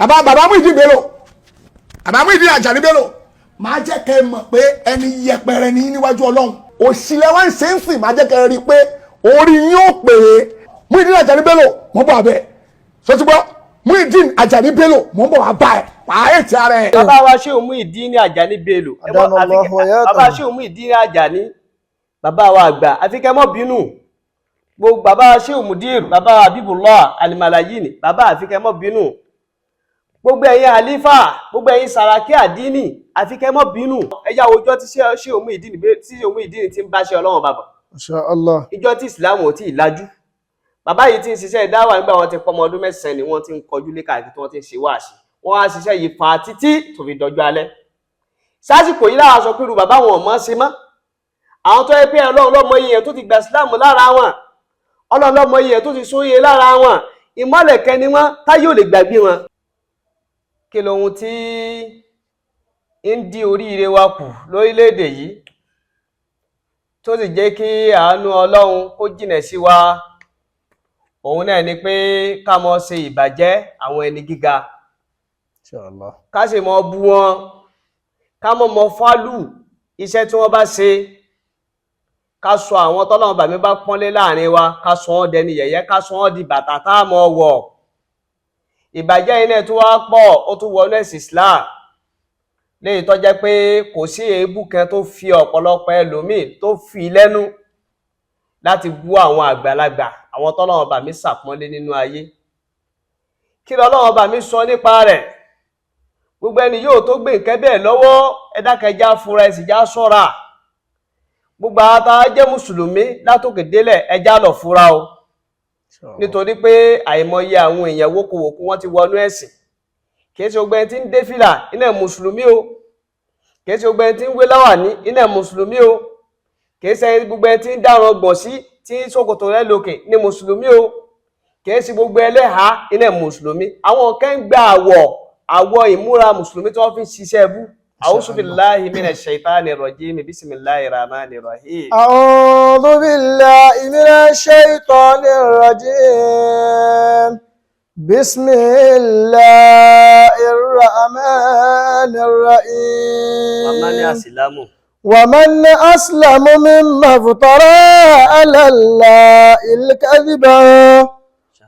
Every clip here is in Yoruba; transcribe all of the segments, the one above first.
bàbá Muyideen Bello bàbá Muyideen Ajani Bello máa jẹ́ kẹ́ mọ̀ pé ẹni yẹpẹrẹ ní níwájú Ọlọ́run òṣìlẹ̀ wá ń ṣe ń sìn máa jẹ́ kẹ́ rí pé orí yín ó pè é Muyideen Ajani Bello mọ́ bọ̀ abẹ́ sọtúbọ̀ Muyideen Ajani Bello mọ́ bọ̀ abá ẹ̀ pààyè tí ara ẹ̀. bàbá wa Shehu Muyideen Ajani Bello bàbá Shehu Muyideen Ajani bàbá wa àgbà àfikẹ́ mọ́ bínú gbogbo bàbá Shehu Mudir bàbá Habibullah Al-Malayini bàbá àfikẹ́ mọ́ bínú gbogbo ẹ̀yin àlífà gbogbo ẹ̀yin Sàràkí àdínì àfikẹ́ mọ́ bínú ẹ̀yà òjò tí Shehu Muyideen ti ń bá ṣe Ọlọ́run bàbá Inshallah ìjọ tí ìsìláàmù ò tí ì lajú bàbá yìí ti ń ṣiṣẹ́ ìdáwà nígbà wọn ti pọ́ ọmọ ọdún 9 ni wọ́n ti ń kọjú lé káàkiri tí wọ́n ti ń ṣe wáàsí wọ́n á ṣiṣẹ́ yìí fa títí tó fi dọjọ́ alẹ́ sásìkò yìí láwọn sọ pé irú bàbá wọn ò mọ̀ ṣe mọ́ àwọn tó yẹ pé Ọlọ́run lọ́mọ iye tó ti gba ìsìláàmù lára wọn Ọlọ́run lọ́mọ iye tó ti sóye lára wọn ìmọ́lẹ̀ kẹni wọn táyé ò lè gbàgbé wọn. kí lohun tí ń di oríire wa kù lórílẹ̀-èdè yìí tó sì jẹ́ kí àánú Ọlọ́run kó jìnà sí wa òun náà ni pé ká mọ́ ṣe ìbàjẹ́ àwọn ẹni gíga Inshallah ká sì mọ́ bú wọn ká mọ́ fálù iṣẹ́ tí wọ́n bá ṣe ká sọ àwọn tọ́lọ́run bàmí bá pọ́nlé láàrin wa ká sọ wọ́n dẹni yẹ̀yẹ́ ká sọ wọ́n di bàtà tá a mọ́ wọ̀ ìbàjẹ́ iná tó wá pọ̀ ó tún wọnú ẹ̀sìn Islam léyìí tó jẹ́ pé kò sí èébú kan tó fi ọ̀pọ̀lọpọ̀ ẹlòmíì tó fi lẹ́nu láti bú àwọn àgbàlagbà àwọn tọ́lọ́run bàmí ṣàpọ́nlé nínú ayé kí lọ́lọ́run bàmí sọ nípa rẹ̀ gbogbo ẹni yóò tó gbé nǹkan bẹ́ẹ̀ lọ́wọ́ ẹ dákun ẹ já fura ẹ sì já ṣọ́ra gbogbo àwọn tá a jẹ́ mùsùlùmí látòkè délẹ̀ ẹ já lọ fura o nítorí pé àìmọye àwọn èèyàn wókòwòkú wọ́n ti wọnú ẹ̀sìn kìí ṣe gbogbo ẹni tí ń dé fìlà iná mùsùlùmí o kìí ṣe gbogbo ẹni tí ń wé láwàní iná mùsùlùmí o kìí ṣe gbogbo ẹni tí ń dáràn gbọ̀n sí tí ṣòkòtò rẹ̀ lókè ní mùsùlùmí o kìí ṣe gbogbo ẹlẹ́hàá iná mùsùlùmí àwọn kan ń gba àwọ̀ ìmúra mùsùlùmí tí wọ́n fi ń ṣiṣẹ́ bú. أعوذ بالله من الشيطان الرجيم بسم الله الرحمن الرحيم أعوذ بالله من الشيطان الرجيم بسم الله الرحمن الرحيم ومن أسلم ممن افترى على الله الكذب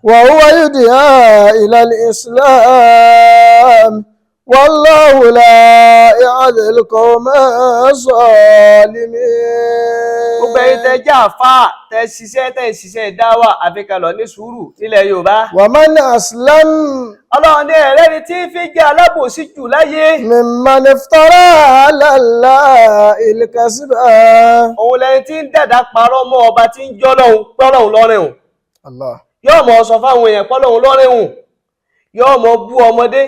وهو يدعى إلى الإسلام والله لا يهدي القوم الظالمين. gbogbo ẹ̀yin tẹ́ jẹ́ àfáà tẹ́ ṣiṣẹ́ dáwà àfikàlọ́ ní sùúrù nílẹ̀ Yorùbá. ومن أسلم Ọlọ́run ní ẹ̀rẹ́ni tí fi jẹ́ alábòsí jù láyé. ممن افترى على الله الكذب. òun lẹ́yìn tí ń dàdá parọ́ mọ́ ọba tí ń jọ́lọ́hun pọ́lọ́hun lọ́rẹ̀hùn. Allah. yóò mọ̀ sọ fáwọn èèyàn pọ́lọ́hun lọ́rẹ̀hùn yóò mọ̀ bú ọmọdé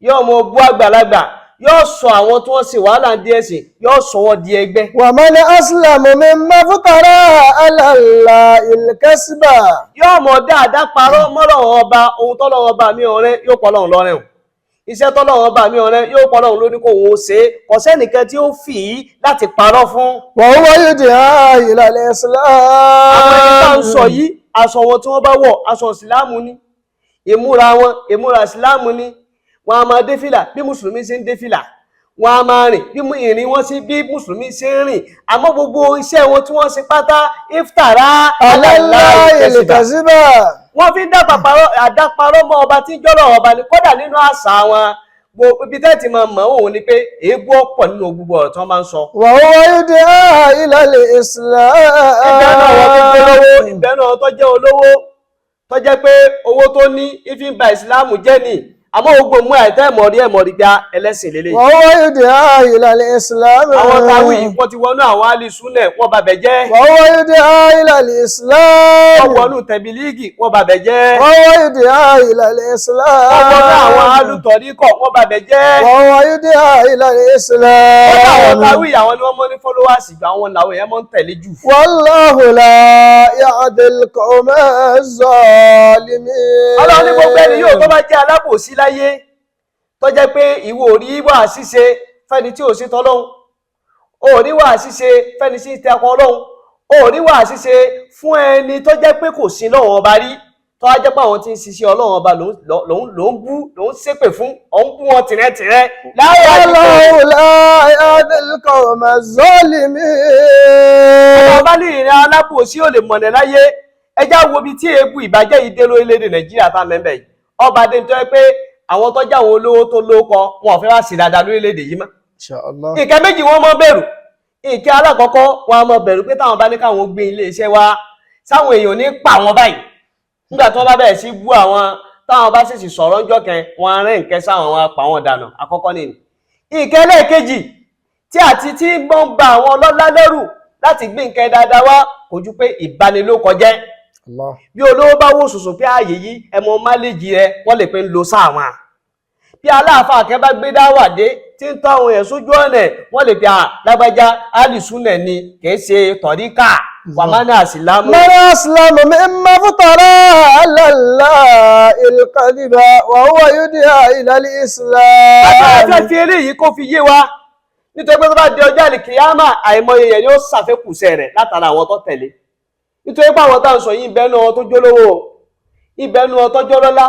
yóò mọ̀ bú àgbàlagbà yóò sọ àwọn tí wọ́n ṣe wàhálà díẹ̀ sí yóò sọ wọ́n di ẹgbẹ́. ومن أسلم ممن افترى على الله الكذب. yóò mọ̀ dáadáa parọ́ mọ́lọ́hun ọba ohun tọ́lọ́hun ọba mi ọ̀rẹ́ yóò pọ́lọ́hun lọ́rẹ̀hùn iṣẹ́ tọ́lọ́hun ọba mi ọ̀rẹ́ yóò pọ́lọ́hun ló ní kó òun ó ṣe é kò sẹ́nìkan tí ó fì í láti parọ́ fún. وهو يدعى إلى الإسلام. àwọn ẹni tá ń sọ yìí aṣọ wọn tí wọ́n bá wọ̀ aṣọ ìsìláàmù ni ìmúra wọn ìmúra ìsìláàmù ni wọn a máa dé fìlà bí mùsùlùmí ṣe ń dé fìlà wọn a máa rìn bí ìrìn wọn sí bí mùsùlùmí ṣe ń rìn àmọ́ gbogbo iṣẹ́ wọn tí wọ́n ṣe pátá iftara Allahi al-kaziba. wọ́n fi ń àdáparọ́ mọ́ ọba tí ń jọ́lọ̀ ọba ni kódà nínú àṣà wọn ibi tẹ́ẹ̀tì máa mọ̀ òun ni pé èébú ọ̀pọ̀ nínú gbogbo ọ̀rọ̀ tí wọ́n máa ń sọ. wa huwa yud'a ila al-islam. ìbẹ́ náà tó jẹ́ olówó tó jẹ́ pé owó tó ní ìfi ń ba ìsìláàmù jẹ́ ni àmọ́ gbogbo mú àìtẹ́ ẹ̀mọ̀rí gbá ẹlẹ́sìn lélẹ̀. wa huwa yud'a ila al-islam. àwọn táwí wọ́n ti wọnú àwọn alìsúnẹ̀ wọ́n bàbẹ̀ jẹ́. wa huwa yud'a ila al-islam. wọ́n wọnú tẹ̀bílíìgì wọ́n bàbẹ̀ jẹ́. wa huwa yud'a ila al-islam. wọ́n wọnú àwọn alùtọ̀ríkọ̀ wọ́n bàbẹ̀ jẹ́. wa huwa yud'a ila al-islam. wọ́n àwọn táwí àwọn ni wọ́n mọ́ ní followers ìgbà àwọn làwọn èèyàn mọ́ ń tẹ̀lé jù. wallahu la yahdi al-qawma az-zalimin. Ọlọ́run ní gbogbo ẹni yóò tó bá jẹ́ alábòsí láyé tó jẹ́ pé ìwọ ò rí wà ṣíṣe fẹ́ni tí ò sí tọ́lọ́hun ò rí wà ṣíṣe fẹ́ni tí ń tẹ́kọ̀ Ọlọ́hun ò rí wà ṣíṣe fún ẹni tó jẹ́ pé kò sí lọ́wọ́ ọba rí tó wá jẹ́ pé àwọn tí ń ṣiṣẹ́ Ọlọ́run ọba ló ń bú ló ń ṣépè fún ọ̀n bú wọn tìrẹ́tìrẹ́ láyé ọba ní ìrìn alábòsí ò lè mọ̀nà láyé ẹjá wo bí tí èébú ìbàjẹ́ yìí dé lórílẹ̀-èdè Nàìjíríà tá mẹ́mbẹ̀ yìí ọba dé tó yẹ pé àwọn tọ́jà àwọn olówó tó lóko wọn ò fẹ́ wá sí dáadáa lórílẹ̀-èdè yìí mọ́. Nǹkan méjì wọ́n mọ́ bẹ̀rù nǹkan alákọ̀ọ́kọ́ wọn mọ́ bẹ̀rù pé táwọn bá ní káwọn gbé ilé iṣẹ́ wá sáwọn èèyàn ní pa wọn báyìí nígbà tí wọ́n bá bẹ̀rẹ̀ sí bú àwọn táwọn bá sì sọ̀rọ̀ ńjọ́ kan wọn rẹ́ nǹkan sáwọn wọn pa wọn dànù àkọ́kọ́ nìyí. Nǹkan ẹlẹ́ẹ̀kejì tí àti tí wọ́n gba àwọn ọlọ́lá lẹ́rù láti gbé nǹkan dáadáa wá kò ju pé ìbanilókọjẹ́ bí olówó bá wò sùsù pé ààyè yìí ẹmọ máléjì rẹ wọ́n lè pé ń lo sáwọn bí aláàfáà kẹ́ bá gbé dáwàdé tí ń tọ́ àwọn èèyàn sójú ọ̀nà wọ́n lè fi lágbájá alìsúnẹ̀ ni kìí ṣe tọ̀ríkà wàmánà àsìlámù. mọ́nà àsìlámù mi máa fútọ̀rọ̀ alàlá ìlúkàdìbà wà wà yóò dí ìlàlí islam. àti fi eléyìí kó fi yé wa nítorí pé tó bá di ọjọ́ àlìkìyámà àìmọye yẹn ni ó ṣàfẹ́kùsẹ̀ rẹ̀ látara àwọn tó tẹ̀lé nítorí pé àwọn tá à ń sọ yìí ìbẹ́nu wọn tó jólówó ìbẹ́nu wọn tó jólọ́lá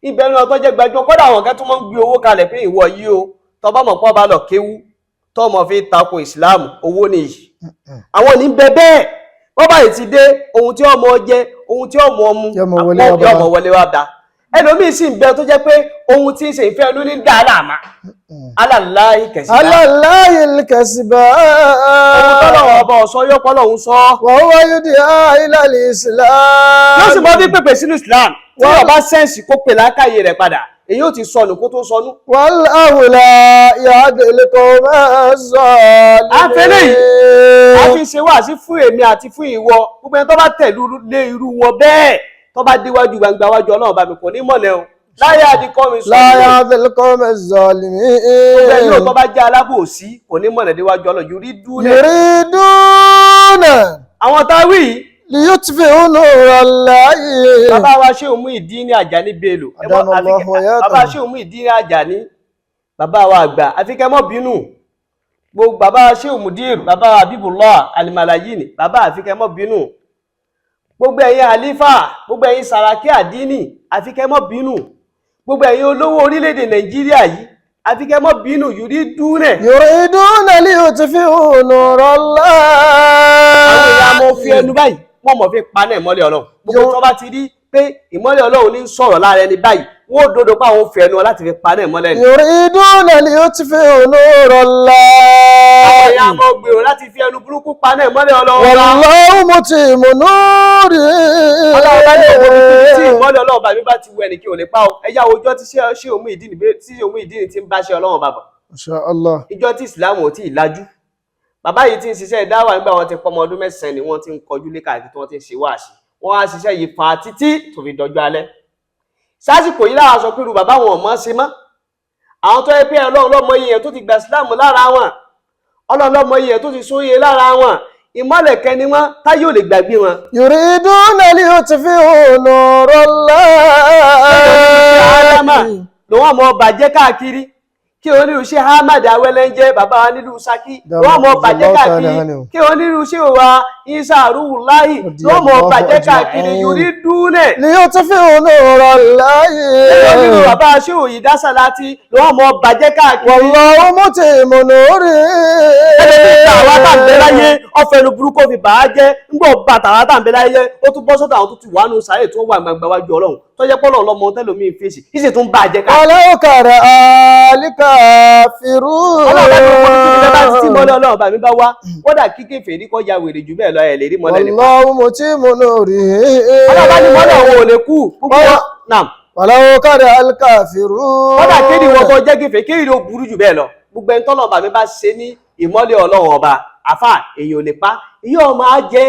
ìbẹ́nu wọn tó jẹ́ gbajúmọ̀ kódà àwọn kan tó máa ń gbé owó kalẹ̀ pé ìwọ yìí o tó bá mọ̀ pọ́ bá lọ kéwú tó mọ̀ fi tako ìsìláàmù owó nìyí àwọn ní bẹ bẹ́ẹ̀ wọ́n báyìí ti dé ohun tí ọmọ jẹ ohun tí ọmọ mu ọmọ wọlé wá dá ẹlòmíì sì ń bẹ tó jẹ́ pé ohun tí ń ṣe ìfẹ́ ẹnu ní dáadáa alàláyé kẹsìbá alàláyé kẹsìbá ohun tọ́lọ̀wọ̀ ọba ọ̀sọ́ yóò pọ́ lọ́hun sọ wọ́n wáyé di ìlàlí islam yóò sì mọ́ bí pèpè sínú islam tí wọ́n bá sẹ́ǹsì kó pè lákàyè rẹ̀ padà èyí ò ti sọnù kó tó sọnú. wallahu la yahdil qawma zalimin. àfẹ́lẹ́ yìí a fi ṣe wá sí fún èmi àti fún ìwọ gbogbo ẹni tó bá tẹ̀lú lé irú wọn bẹ́ẹ̀ tó bá déwájú gbangba wájú Ọlọ́run bá mi kò ní mọ̀lẹ́ o láyé àdìkọ́mi sọ la yahdil qawma zalimin. gbogbo ẹni tó bá jẹ́ alábòsí kò ní mọ̀lẹ́ déwájú Ọlọ́run yuriduna àwọn táwí liyutfi'u nurallahi. bàbá wa ṣé òun mú ìdí ní Àjàní Bello bàbá ṣé òun mú ìdí ní Àjàní bàbá wa àgbà àfikẹ́ mọ́ bínú gbogbo bàbá ṣé òun Mudir bàbá Habibullah Al-Malayini bàbá àfikẹ́ mọ́ bínú gbogbo ẹ̀yin àlífà gbogbo ẹ̀yin Sàràkí àdínì àfikẹ́ mọ́ bínú gbogbo ẹ̀yin olówó orílẹ̀-èdè Nàìjíríà yìí àfikẹ́ mọ́ bínú yuriduna liyutfi'u nurallahi. àwọn èèyàn mọ́ fi ẹnu báyìí wọ́n mọ̀ fi paná ìmọ́lẹ̀ Ọlọ́run gbogbo tó bá ti rí pé ìmọ́lẹ̀ Ọlọ́run ní sọ̀rọ̀ lára ẹni báyìí wọ́n dodo pa àwọn òfin ẹnu láti fi paná ìmọ́lẹ̀ ni. yuriduna liyutfi'u nurallahi. àwọn èèyàn mọ̀ gbèrò láti fi ẹnu burúkú paná ìmọ́lẹ̀ Ọlọ́run. wallahu mutimmu nurihi. Ọlọ́run bá ní òun tí ìmọ́lẹ̀ Ọlọ́run bá mi bá ti wọ ẹnì kí ò lè pa ọ ẹ̀yà ọjọ́ tí ṣé òun ìdí ni ti ń bá ṣe Ọlọ́run bàbà. Masha Allah. ìjọ tí ìsìlámù ò tí ì lajú bàbá yìí ti ń ṣiṣẹ́ dáwà nígbà wọn ti pọmọ ọdún mẹ́sàn-án ni wọ́n ti ń kọjú lé káàkiri tí wọ́n ti ń ṣe wáàsí wọ́n á ṣiṣẹ́ yìí fa títí tó fi dọjọ́ alẹ́ sásìkò yìí láwọn sọ pé irú bàbá wọn ò mọ̀ ṣe mọ́ àwọn tó yẹ pé Ọlọ́run lọ́mọ iye yẹn tó ti gba ìsìlámù lára wọn Ọlọ́run lọ́mọ iye yẹn tó ti sóye lára wọn ìmọ́lẹ̀ kẹni wọn táyé ò lè gbàgbé wọn. yuriduna liyutfi'u nurallahi. lòun àmọ́ bàjẹ́ káàkiri kí onírú ṣe Ahmad Awẹ́lẹ́njẹ́ bàbá wa nílùú Ṣakí wọ́n mọ̀ bàjẹ́ káàkiri kí onírú ṣe wa Isa Ruhullahi wọ́n mọ̀ bàjẹ́ káàkiri yuriduna liyutfi'u nurallahi. onírú bàbá ṣe òyì Dáṣàlátì wọ́n mọ̀ bàjẹ́ káàkiri. wallahu mutimmu nurihi. àwọn àtàǹbẹ̀láyé ọ̀fẹ́nu burúkú fi bàá jẹ́ ńgbọ́ bàtà àwọn àtàǹbẹ̀láyé ó tún bọ́ sọ́dọ̀ àwọn tó ti wà nù sáré tó wà gbàgbà wájú Ọlọ́run tó jẹ́ pọ́lọ̀ ọlọ́mọ tẹ́lómi fèsì ìṣe tó ń bà jẹ́ káàkiri. walau karaha al-kafirun. Ọlọ́run bá mi bá wá kódà kíkẹ́ fèrí kọ́ ya wèrè jù bẹ́ẹ̀ lọ ẹ̀ lè rí mọ́lẹ̀ nípa. wallahu mutimmu nurihi. Ọlọ́run bá ní mọ́lẹ̀ òun ò lè kú púpọ̀ náà. walau karaha al-kafirun. kódà kéde wọn tó jẹ́ gẹ́fẹ́ kéde ló burú jù bẹ́ẹ̀ lọ gbogbo ẹni tọ́lọ̀ bá mi bá ṣe ní ìmọ́lẹ̀ Ọlọ́run ọba àfà èèyàn ò lè pa ìyá ọmọ á jẹ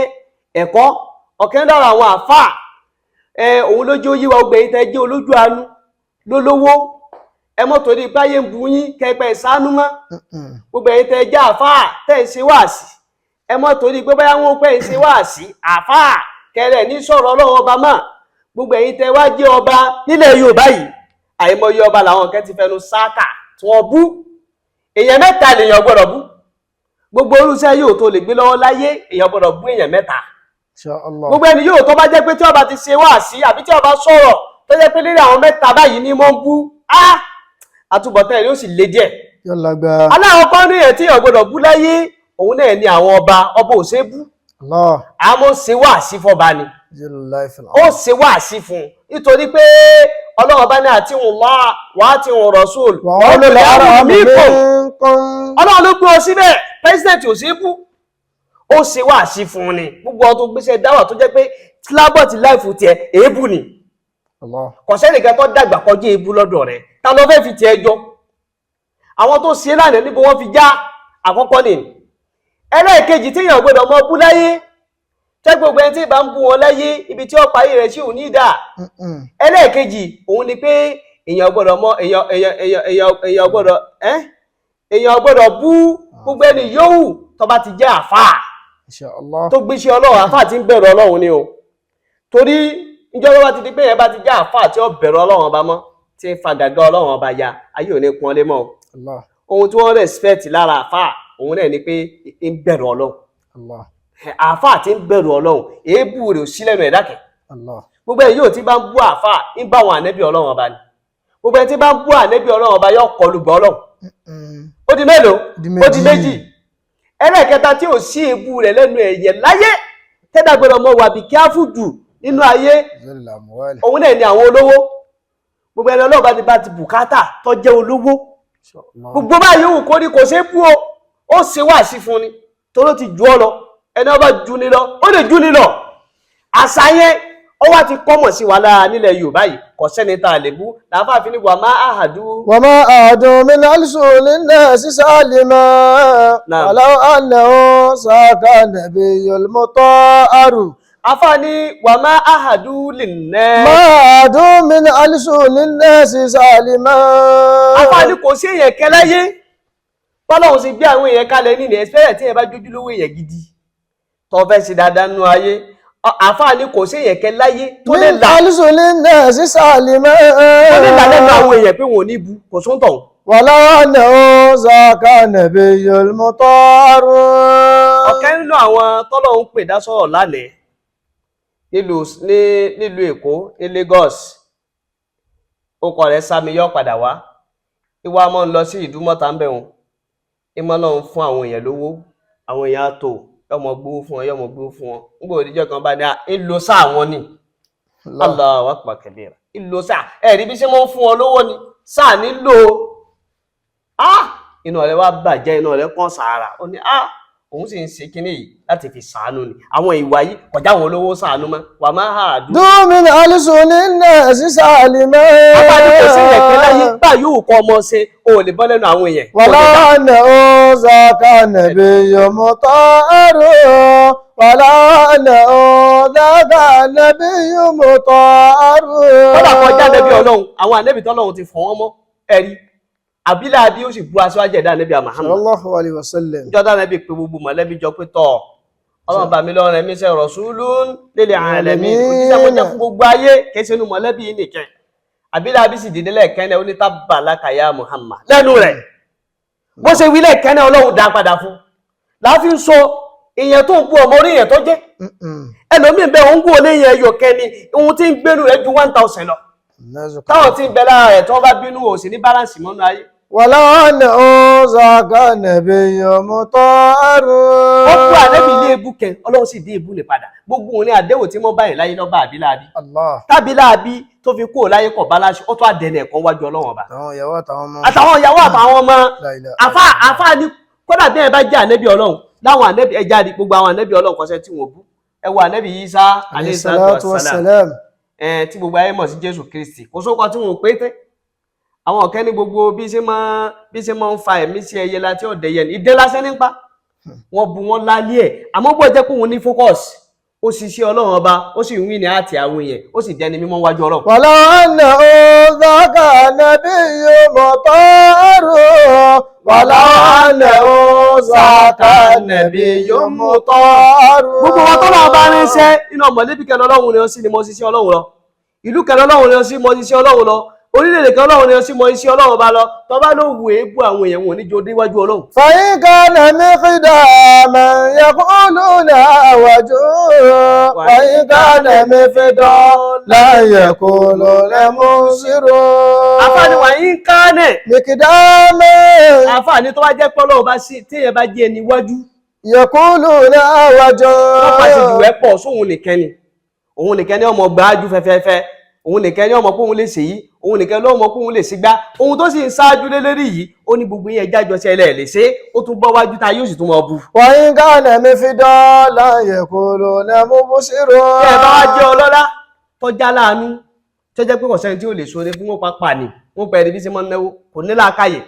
ẹ̀kọ́ ọ̀kẹ́ lára àwọn àfà òun lójú yíwa ọgbẹ̀yìn tẹ́ jẹ́ olójú àánú lólówó ẹ mọ́ torí báyé ń bu yín kẹpẹ́ ìsánú mọ́ gbogbo ẹ̀yin tẹ́ jẹ́ àfáà tẹ́ ń ṣe wáàsí ẹ mọ́ torí pé báyá wọn pẹ́ ń ṣe wáàsí àfáà kẹrẹ ní sọ̀rọ̀ Ọlọ́run ọba mọ́ gbogbo ẹ̀yin tẹ́ wá jẹ́ ọba nílẹ̀ Yorùbá yìí àìmọye ọba làwọn kẹ́ ti fẹnu sáàkà tí wọ́n bú èèyàn mẹ́ta lèèyàn gbọ́dọ̀ bú gbogbo orúṣẹ́ yóò tó lè gbé lọ́wọ́ láyé èèyàn gbọ́dọ̀ bú èèyàn mẹ́ta Inshallah. gbogbo ẹni yóò tó bá jẹ́ pé tí ó bá ti ṣe wáàsí àbí tí ó bá sọ̀rọ̀ tó jẹ́ pé lérí àwọn mẹ́ta báyìí ni mo ń bú àtúbọ̀tán ẹ̀ ló sì le díẹ̀. Yalla gba. aláwọ̀ kan ní ẹ̀ tí ó gbọ́dọ̀ bú láyé òun náà ni àwọn ọba ò ṣe bú Allah. àmọ́ ṣe wáàsí fọba ni Jalla fil ó ṣe wáàsí fún un nítorí pé Ọlọ́run bá ní àti'u Allah wa àti'u Rasul wa ulul amri minkum. Ọlọ́run ló gbé ọ síbẹ̀ president ò ṣe bú ó ṣe wáàsí fún un ni gbogbo ọdún gbéṣẹ́ dáwà tó jẹ́ pé tílábọ̀tì láìfù tiẹ̀ èébù ni Allah. kò sẹ́nìkan tó dàgbà kọjá èébù lọ́dọ̀ rẹ̀ ta ló fẹ́ fi tiẹ̀ jọ àwọn tó ṣe lánàá níbo wọ́n fi já àkọ́kọ́ ni ẹlẹ́ẹ̀kejì tí èèyàn gbọ́dọ̀ mọ bú láyé tẹ́ gbogbo ẹni tí ìbá ń bú wọn láyé ibi tí ó parí rẹ̀ sí òní ìdá ẹlẹ́ẹ̀kejì òun ni pé èèyàn gbọ́dọ̀ mọ èèyàn gbọ́dọ̀ bú gbogbo ẹni yòówù tó bá ti jẹ́ àfáà Inshallah. tó gbéṣẹ́ Ọlọ́run àfáà tí ń bẹ̀rù Ọlọ́run ni o torí ìjọba bá ti di pé yẹn bá ti jẹ́ àfáà tí ó bẹ̀rù Ọlọ́run ọba mọ́ tí ń fa gàgá Ọlọ́run ọba ya ayé ò ní pọn lé mọ́ Allah. ohun tí wọ́n respect lára àfáà òun náà ni pé ń bẹ̀rù Ọlọ́run Allah. àfáà tí ń bẹ̀rù Ọlọ́run èébù rẹ̀ ò sí lẹ́nu ẹ̀ dákẹ́ Allah. gbogbo ẹ̀ yóò tí bá ń bú àfáà ń bá àwọn ànẹ́bí Ọlọ́run ọba ni gbogbo ẹ̀ tí bá ń bú ànẹ́bí Ọlọ́run ọba yóò kọlù gbọ́ Ọlọ́run ó di mélòó ó di méjì ẹlẹ́ẹ̀kẹta tí ò sí èébù rẹ̀ lẹ́nu ẹ̀yẹ láyé tẹ́dà gbọ́dọ̀ mọ wà bí kíáfùdù nínú ayé Zilla amwali. òun náà ni àwọn olówó gbogbo ẹni Ọlọ́run bá ti bùkátà tó jẹ́ olówó Inshallah. gbogbo báyìí òun kò ní kò ṣe bú ó ṣe wá sí fún ni tó ti ju ọ lọ ẹni ọba ju ni lọ ó lè ju ni lọ àṣà yẹn ó wá ti kọ́mọ̀ sí wa lára nílẹ̀ Yorùbá yìí kò sẹ́ni tá a lè bú làáfàáfin ní wà má àhàdú. wa ma ahadu min alsulin nasi salima Naam. walau annahu saka nabiyyul mutahharu. afá ní wà má àhàdú lè nẹ́. ma ahadu min alsulin nasi salima. afá ní kò sí èèyàn kẹlẹ́yé bọ́lọ́hun sì gbé àwọn èèyàn kalẹ̀ nínú ẹ̀sìpẹ́rẹ̀ tí ẹ bá jójú lówó èèyàn gidi tó fẹ́ sí dáadáa nínú ayé àfáà ní kò sí èèyàn kẹ láyé tó lè là min alsulin nasi salima. tó lè là lẹ́nu àwọn èèyàn pé wọn ò ní bu kò sún tọ̀hún. walau annahu saka nabiyyul mutahharu. ọ̀kẹ́ nínú àwọn tọ́lọ́hun pè dá sọ̀rọ̀ lánàá nílùú Èkó ní Lagos ọkọ rẹ̀ sámi yọ padà wá ìwà mọ́ ń lọ sí Ìdúmọ̀tà ń bẹ̀ wọn ìmọ̀ náà ń fún àwọn èèyàn lówó àwọn èèyàn á tò yọmọ gbówó fún wọn yọmọ gbówó fún wọn nígbà òdíjọ́ kan bá ní ń lo sáà wọn ni Allahu akbar kabira ń lo sáà ẹ̀rí bí ṣe mọ́ ń fún wọn lówó ni sáà nílò inú ọ̀rẹ́ wá bàjẹ́ inú ọ̀rẹ́ kàn sàárà ó ní òun sì ń ṣe kíní yìí láti fi sàánú ni àwọn ìwà yìí kọjá àwọn olówó sàánú mọ́ wà máa hà á dúró. Min alsulin nasi salima. Apáni kò sí ẹ̀kẹ́ láyé gbà yóò kọ́ ọmọ ṣe o ò lè bọ́ lẹ́nu àwọn èèyàn. walau annahu saka nabiyyul mutahharu. walau annahu saka nabiyyul mutahharu. Kọ́dà kọjá ànẹ́bí Ọlọ́run àwọn ànẹ́bí tọ́lọ́run ti fọ̀ wọ́n mọ́ ẹ̀rí àbílàbí ó sì bu aṣáájú ẹ̀dá ànẹ́bí Muhammad. Sallallahu alaihi wasallam. Ìjọba ànẹ́bí pé gbogbo mọ̀lẹ́bí jọ pé tọ̀ Ọlọ́run bá mi lọ́rùn ẹ̀mí ṣe rasulun lil alamin òjíṣẹ́ kó jẹ́ fún gbogbo ayé kìí ṣe inú mọ̀lẹ́bí yìí nìkan àbílàbí sì dìde lẹ́ẹ̀kẹ́ni ó ní tabbalaka ya Muhammad lẹ́nu rẹ̀ bó ṣe wí lẹ́ẹ̀kẹ́ni Ọlọ́run dá padà fún láàfin sọ èèyàn tó ń bú ọmọ orí èèyàn tó jẹ́ ẹlòmíín bẹ́ẹ̀ ń gbó olé yẹn ẹyọ kẹ́ni ohun tí ń gbénu rẹ̀ ju 1000 lọ táwọn tí ń bẹ lára rẹ̀ tí wọ́n bá bínú ò sí ní báláǹsì mọ́nú ayé. walau annahu saka nabiyyul mutahharu. ó kú ànẹ́bí ilé ebú kẹ Ọlọ́run sì dé ebú ní padà gbogbo òun ní àdéhùn tí wọ́n báyìí láyé lọ́ba àbíláàbí Allah. tábíláàbí tó fi kúrò láyé kọ̀ báláṣí ó tó àdẹ̀nẹ̀ ẹ̀kọ́ wájú Ọlọ́run ọba Àwọn ìyàwó àtàwọn ọmọ. àtàwọn ìyàwó àtàwọn ọmọ La ilaha àfáà ní kódà bí ẹ bá jẹ́ ànẹ́bí Ọlọ́run láwọn ànẹ́bí ẹ jáde gbogbo àwọn ànẹ́bí Ọlọ́run kọsẹ́ tí wọ́n bú ẹ wo ànẹ́bí Ìsá alayhi salatu wassalam tí gbogbo ayé mọ̀ sí Jésù Kristi kò sókọ tí wọ́n pé tẹ́ àwọn ọ̀kẹ́ ní gbogbo bí ṣe máa ń fa ẹ̀mí sí ẹyẹ láti ọ̀dẹ̀ yẹn ìdẹ́ lásán nípa wọ́n bu wọn lálé ẹ̀ àmọ́ bó jẹ́ pé òun ní focus ó sì ṣe Ọlọ́run ọba ó sì ń wí ní àti àwọn èèyàn ó sì dẹni mímọ́ wájú Ọlọ́run. walau annahu saka nabiyyul mutahharu. walau annahu saka nabiyyul mutahharu. gbogbo wọn tọ́lọ́ ọba ránṣẹ́ inú mọ̀lẹ́bí kẹlẹ́ Ọlọ́run ni ó sì ni mo ṣiṣẹ́ Ọlọ́run lọ ìlú kẹlẹ́ Ọlọ́run ni ó sì mo ṣiṣẹ́ Ọlọ́run lọ orílẹ̀-èdè kan ọlọ́run ni ó sì mọ iṣẹ́ ọlọ́run bá lọ tó bá ló wù ébù àwọn èèyàn wọn níjó níwájú ọlọ́run. فإن كان مقداما يقولون وجوه وإن كان مفضالا يقولون منصر àfààní wà yín kánẹ̀ مقداما àfààní tó bá jẹ́ pé ọlọ́run bá sí téèyàn bá jẹ́ níwájú يقولون وجوه wọ́n pàṣẹ jù ẹ́ pọ̀ sóhun nìkan ni ọmọ gbáájú fẹ́fẹ́fẹ́ òun nìkan ni ọmọ pé òun lè ṣèyí òun nìkan ló mọ̀ pé òun lè sígbá ohun tó sì ń ṣáájú lé lérí yìí ó ní gbogbo yẹn jájọ sí ẹlẹ́ lè ṣe ó tún bọ́ wájú ta yóò sì tún mọ bu. وإن كان مفضالا يقولون منصر ẹ bá wá jẹ́ ọlọ́lá tọ́já láàánú tó jẹ́ pé kọ̀sẹ́ni tí ó lè ṣoore fún wọn pápá ni wọn pẹ̀lú bí sí mọ́ náwó kò ní láàkáyè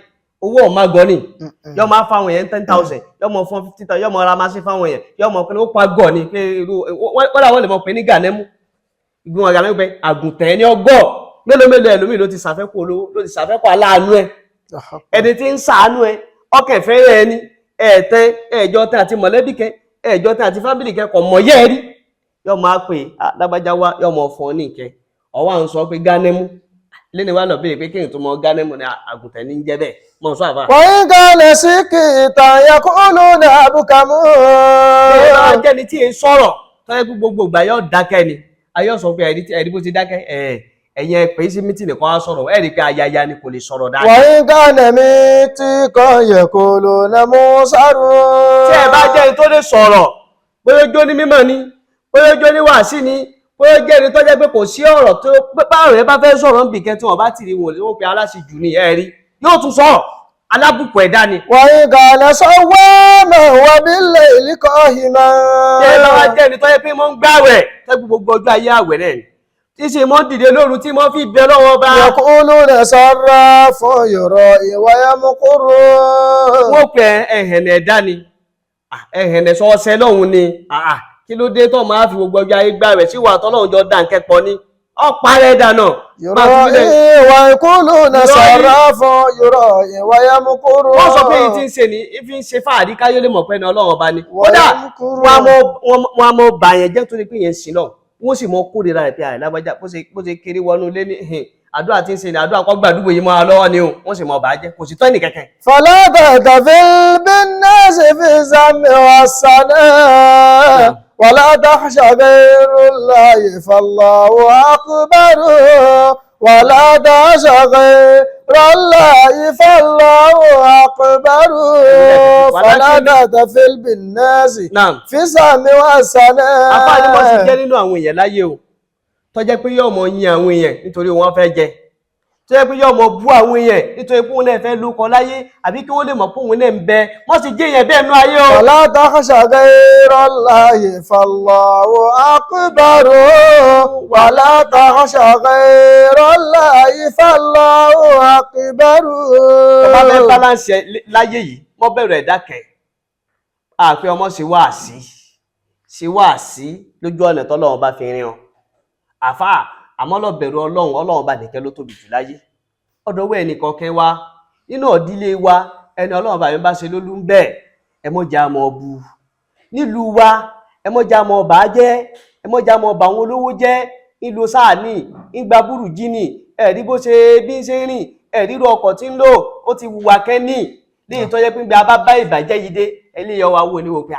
owó ọ̀ma gan ni yọ máa fáwọn èèyàn 10,000 yọ mọ fún 50,000 yọ mọ ra máa sí fáwọn èèyàn yọ mọ pé ó pa gọ̀ ni pé wọ́n làwọn lè mọ pé ní gànẹ́mú ìgbìmọ̀ ọ̀gá mẹ́gbẹ́ àgùntàn ẹni ọgọ́ mélòó ẹlòmíì ló ti ṣàfẹ́kù olówó ló ti ṣàfẹ́kù aláàánú ẹ ẹni tí ń ṣàánú ẹ ọkàn fẹ́rẹ̀ ẹni ẹ̀ẹ̀tẹ́ ẹ̀ẹ̀jọ tẹ́ àti mọ̀lẹ́bí kẹ ẹ̀ẹ̀jọ tẹ́ àti fábílì kẹ kọ̀ mọ̀ yẹ́ rí yọ máa pè lágbájá wá yọ mọ̀ fún ọ ní ìkẹ ọwọ́ à ń sọ pé gánẹ́mú lẹ́ni wá lọ bèèrè pé kéèyàn tó mọ gánẹ́mù ní àgùntàn ní jẹ́ bẹ́ẹ̀ mọ̀ sọ àfà. وإن كان سكتا يقولون أبكم jẹ́ni tí èé sọ̀rọ̀ tọ́jú gbogbo ìgbà yóò dákẹ́ ni ayọ́ sọ pé ẹ̀rí bó ti dákẹ́ ẹ̀yẹn pè sí mítìnì kan á sọ̀rọ̀ ẹ̀rí pé ayaya ni kò lè sọ̀rọ̀ dáadáa. وإن كان ميتكا يقولون منصر tí ẹ bá jẹ́ ẹni tó lè sọ̀rọ̀ bóyá ojú ní mímọ̀ ni bóyá ojú ní wàásì ni bóyá jẹ́ ẹni tó jẹ́ pé kò sí ọ̀rọ̀ tó báwọn ẹ bá fẹ́ sọ̀rọ̀ níbi kẹ́ tí wọ́n bá ti rí wọn lè pé aláṣejù ni ẹ̀rí yóò tún sọ̀rọ̀ alábùkù ẹ̀dá ni. وإن كان صواما وبالليل قائما tí ẹ bá wá jẹ́ ẹni tó yẹ pé mọ́ ń gbààwẹ̀ tẹ́gbù gbogbo ọjọ́ ayé àwẹ̀ náà ni tí ṣe mọ́ dìde lóru tí mọ́ fi bẹ lọ́wọ́ bá. يقولون صراف يرائي ويمكر wọ́n pẹ̀ ẹ̀hẹ̀nẹ̀ ẹ̀dá ni ẹ̀hẹ̀nẹ̀ sọ́ọ́sẹ́ lọ́hùn ni kí ló dé tó máa fi gbogbo ọjọ́ ayé gbààwẹ̀ sí wà tọ́lọ́hùn jọ dá nǹkẹ́ pọ̀ ní ọ̀parẹ́ dànù. يرائي ويقولون صراف يرائي ويمكر wọ́n sọ pé èyí tí ń ṣe ní ifi ń ṣe fáàrí káyọ́ lè mọ̀ pé ní ọlọ́run ọba ni kódà wọn a mọ bàyẹn jẹ́ tó ní pé yẹn ń sin náà wọ́n sì mọ kórìíra rẹ̀ pé àìlágbájá bó ṣe kéré wọnú ilé ní àdúrà tí ń ṣe ní àdúrà kọ́ gbàdúgbò yìí máa lọ́wọ́ ni o wọ́n sì mọ bàjẹ́ kò sì tọ́ ẹnì kẹ̀kẹ́. فلا تحتفل بالناس في الذم والثناء ولا تخشى غير الله فالله أكبر ولا تخشى غير الله فالله أكبر فلا تحتفل بالناس في الذم والثناء. afáàní wọn sì jẹ́ nínú àwọn èèyàn láyé o tó jẹ́ pé yóò mọ yin àwọn èèyàn nítorí wọ́n fẹ́ jẹ tó jẹ́ pé yóò mọ bú àwọn èèyàn nítorí pé wọ́n náà fẹ́ lóko láyé àbí kí wọ́n lè mọ̀ pé wọ́n náà ń bẹ wọ́n sì jẹ́ èèyàn bẹ́ẹ̀ nú ayé o. ولا تخشى غير الله فالله أكبر ولا تخشى غير الله فالله أكبر. ọba fẹ́ balance láyé yìí wọ́n bẹ̀rù ẹ̀dá kẹ̀ àpé ọmọ ṣe wáàsí lójú ọ̀nà tọ́lọ́run bá fi rin ọ àfà àmọ́ lọ bẹ̀rù ọlọ́run bá nìkẹ́ ló tóbi jù láyé ọ̀dọ̀wọ́ ẹnìkan kẹ́ wá nínú ọ̀dílé wa ẹni ọlọ́run bá mi bá ṣe lólú ń bẹ́ẹ̀ ẹ mọ́jà mọ́ ọbú nílùú wa ẹ mọ́jà mọ́ ọba jẹ́ ẹ mọ́jà mọ́ ọba àwọn olówó jẹ́ nílùú sáàní ìgbà burújí ni ẹ̀rí bó ṣe bí ń ṣe rìn ẹ̀ríro ọkọ̀ tí ń lò ó ti wùwà kẹ́ni léyìí tó yẹ pé bí a bá bá ìbàjẹ́ yìí dé ẹlẹ́yọ̀ wa wò ní wò pé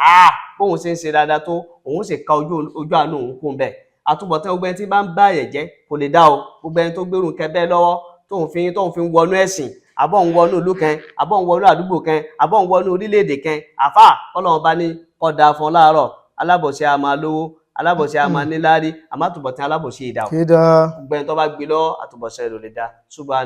bóun ṣe ń ṣe dáadáa tó òun sì ka ojú àánú òun kún bẹ́ẹ̀ àtúbọ̀tán gbogbo ẹni tí bá ń bá ẹ̀yẹ̀ jẹ́ kò lè dá o gbogbo ẹni tó gbérù kẹbẹ́ lọ́wọ́ tóun fi ń wọnú ẹ̀sìn àbọ̀ ń wọnú ìlú kan àbọ̀ ń wọnú àdúgbò kan àbọ̀ ń wọnú orílẹ̀-èdè kan àfà Ọlọ́run bá ní kódà fún láàárọ̀ alábọ̀ṣe a máa lówó alábọ̀ṣe a máa níláárí àmọ́ àtúbọ̀tán alábọ̀ṣe ìdá o gbogbo ẹni tó bá gbé lọ àtúbọ̀ṣe rẹ̀ lè dá ṣùgbọ́n